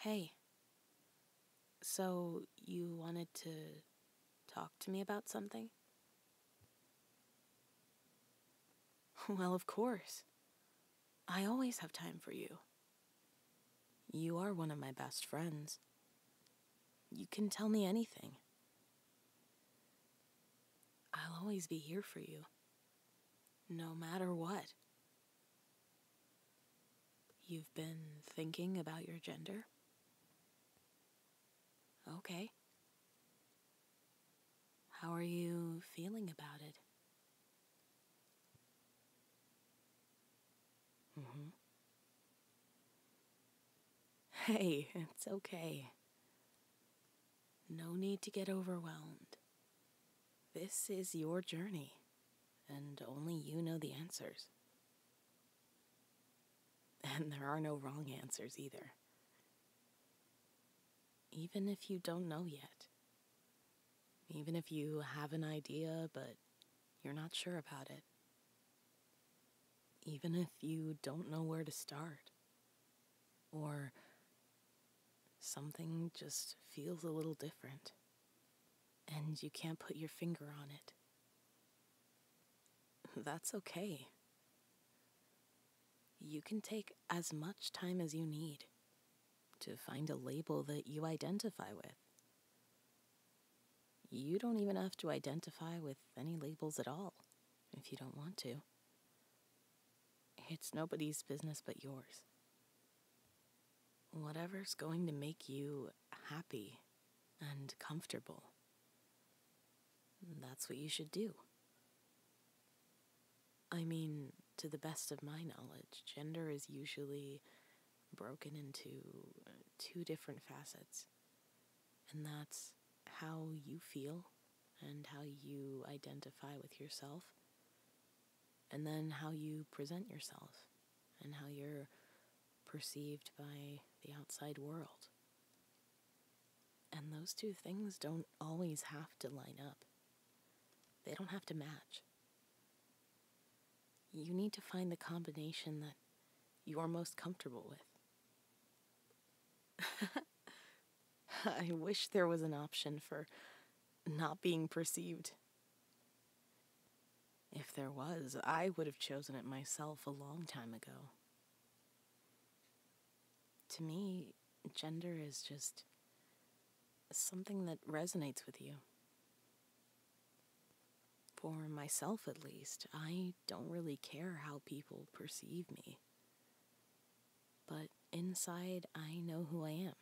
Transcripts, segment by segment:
Hey, so you wanted to talk to me about something? Well, of course. I always have time for you. You are one of my best friends. You can tell me anything. I'll always be here for you, no matter what. You've been thinking about your gender? Okay. How are you feeling about it? Mm-hmm. Hey, it's okay. No need to get overwhelmed. This is your journey, and only you know the answers. And there are no wrong answers either. Even if you don't know yet. Even if you have an idea, but you're not sure about it. Even if you don't know where to start. Or something just feels a little different, and you can't put your finger on it. That's okay. You can take as much time as you need to find a label that you identify with. You don't even have to identify with any labels at all, if you don't want to. It's nobody's business but yours. Whatever's going to make you happy and comfortable, that's what you should do. I mean, to the best of my knowledge, gender is usually broken into two different facets. And that's how you feel and how you identify with yourself, and then how you present yourself and how you're perceived by the outside world. And those two things don't always have to line up. They don't have to match. You need to find the combination that you are most comfortable with. I wish there was an option for not being perceived. If there was, I would have chosen it myself a long time ago. To me, gender is just something that resonates with you. For myself, at least, I don't really care how people perceive me. But inside, I know who I am.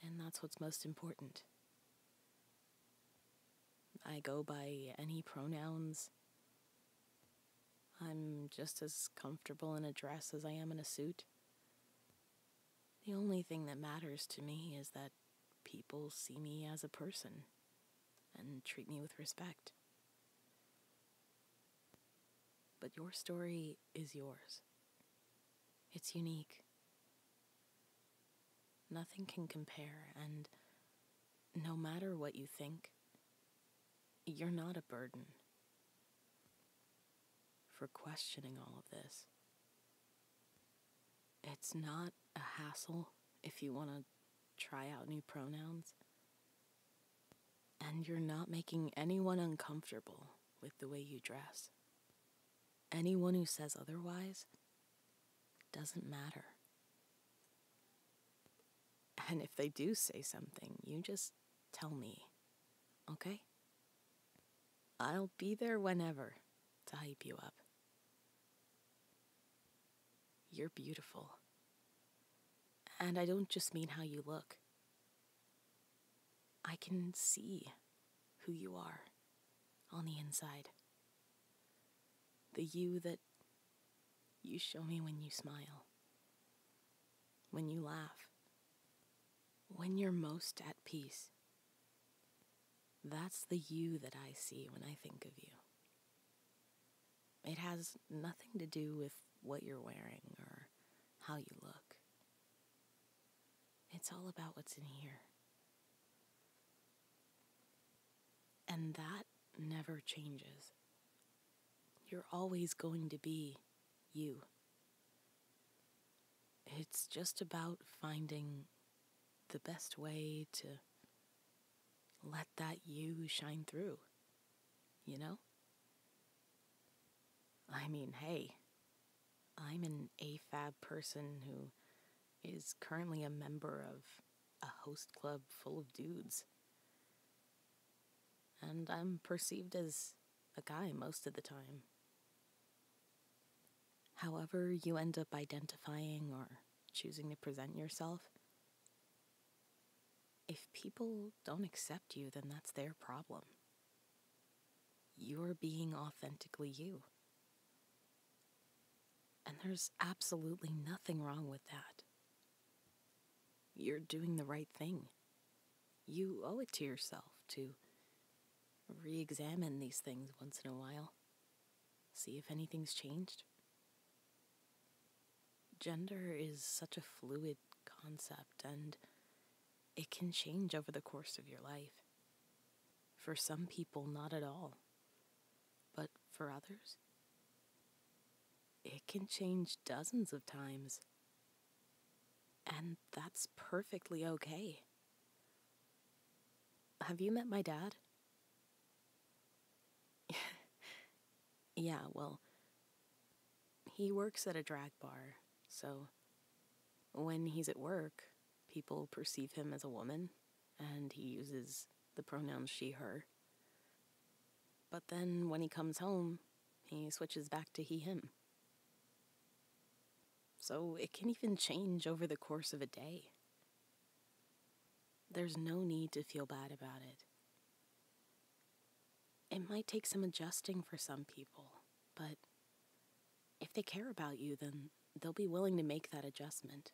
And that's what's most important. I go by any pronouns. I'm just as comfortable in a dress as I am in a suit. The only thing that matters to me is that people see me as a person and treat me with respect. But your story is yours. It's unique. Nothing can compare, and no matter what you think, you're not a burden for questioning all of this. It's not a hassle if you want to try out new pronouns, and you're not making anyone uncomfortable with the way you dress. Anyone who says otherwise doesn't matter. And if they do say something, you just tell me, okay? I'll be there whenever to hype you up. You're beautiful. And I don't just mean how you look. I can see who you are on the inside. The you that you show me when you smile, when you laugh, when you're most at peace. That's the you that I see when I think of you. It has nothing to do with what you're wearing or how you look. It's all about what's in here. And that never changes. You're always going to be you. It's just about finding the best way to let that you shine through, you know? I mean, hey, I'm an AFAB person who is currently a member of a host club full of dudes. And I'm perceived as a guy most of the time. However you end up identifying or choosing to present yourself, if people don't accept you, then that's their problem. You're being authentically you. And there's absolutely nothing wrong with that. You're doing the right thing. You owe it to yourself to re-examine these things once in a while. See if anything's changed. Gender is such a fluid concept, and it can change over the course of your life. For some people, not at all. But for others, it can change dozens of times. And that's perfectly okay. Have you met my dad? Yeah, well, he works at a drag bar, so when he's at work, people perceive him as a woman, and he uses the pronouns she, her. But then when he comes home, he switches back to he, him. So it can even change over the course of a day. There's no need to feel bad about it. It might take some adjusting for some people, but if they care about you, then they'll be willing to make that adjustment.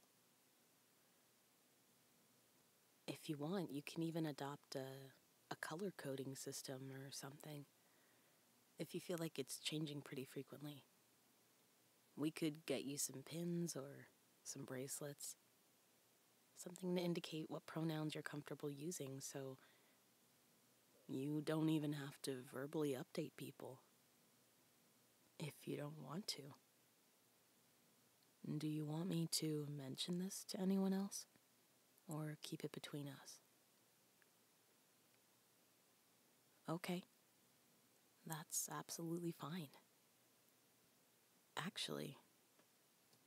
If you want, you can even adopt a color coding system or something, if you feel like it's changing pretty frequently. We could get you some pins or some bracelets, something to indicate what pronouns you're comfortable using, so you don't even have to verbally update people if you don't want to. Do you want me to mention this to anyone else, or keep it between us? Okay, that's absolutely fine. Actually,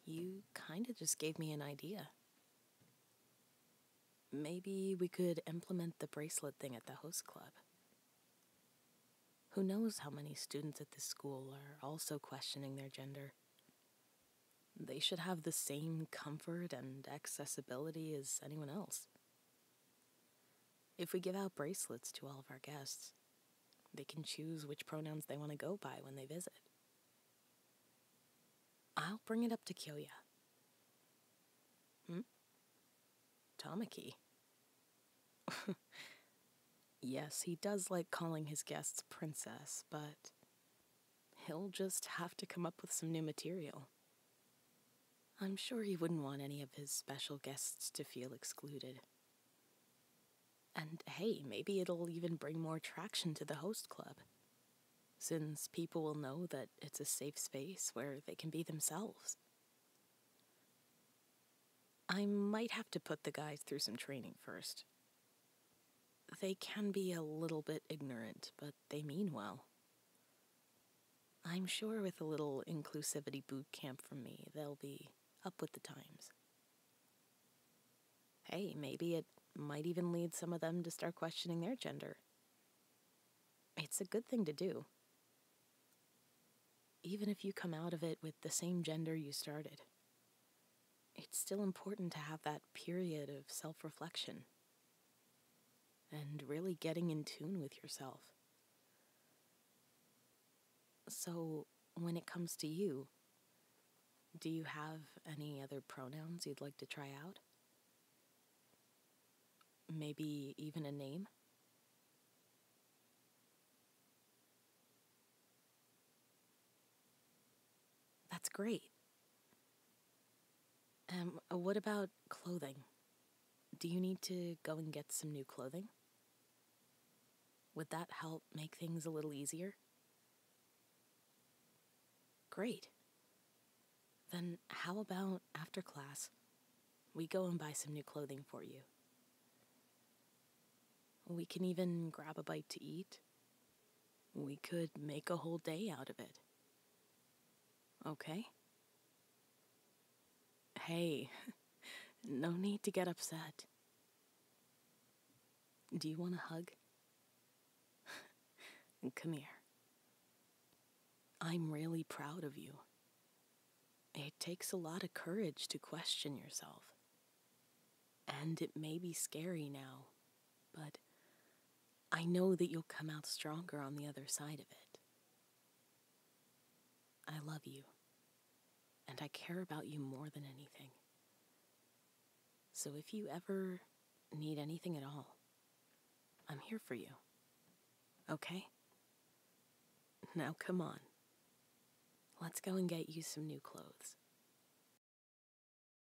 you kinda just gave me an idea. Maybe we could implement the bracelet thing at the host club. Who knows how many students at this school are also questioning their gender? They should have the same comfort and accessibility as anyone else. If we give out bracelets to all of our guests, they can choose which pronouns they want to go by when they visit. I'll bring it up to Kyoya. Tamaki. Yes, he does like calling his guests princess, but he'll just have to come up with some new material. I'm sure he wouldn't want any of his special guests to feel excluded. And hey, maybe it'll even bring more traction to the host club, since people will know that it's a safe space where they can be themselves. I might have to put the guys through some training first. They can be a little bit ignorant, but they mean well. I'm sure with a little inclusivity boot camp from me, they'll be up with the times. Hey, maybe it might even lead some of them to start questioning their gender. It's a good thing to do. Even if you come out of it with the same gender you started, it's still important to have that period of self-reflection and really getting in tune with yourself. So, when it comes to you, do you have any other pronouns you'd like to try out? Maybe even a name? That's great. What about clothing? Do you need to go and get some new clothing? Would that help make things a little easier? Great. Then how about after class, we go and buy some new clothing for you. We can even grab a bite to eat. We could make a whole day out of it. Okay? Hey, no need to get upset. Do you want a hug? Come here. I'm really proud of you. It takes a lot of courage to question yourself. And it may be scary now, but I know that you'll come out stronger on the other side of it. I love you, and I care about you more than anything. So if you ever need anything at all, I'm here for you. Okay? Now come on. Let's go and get you some new clothes.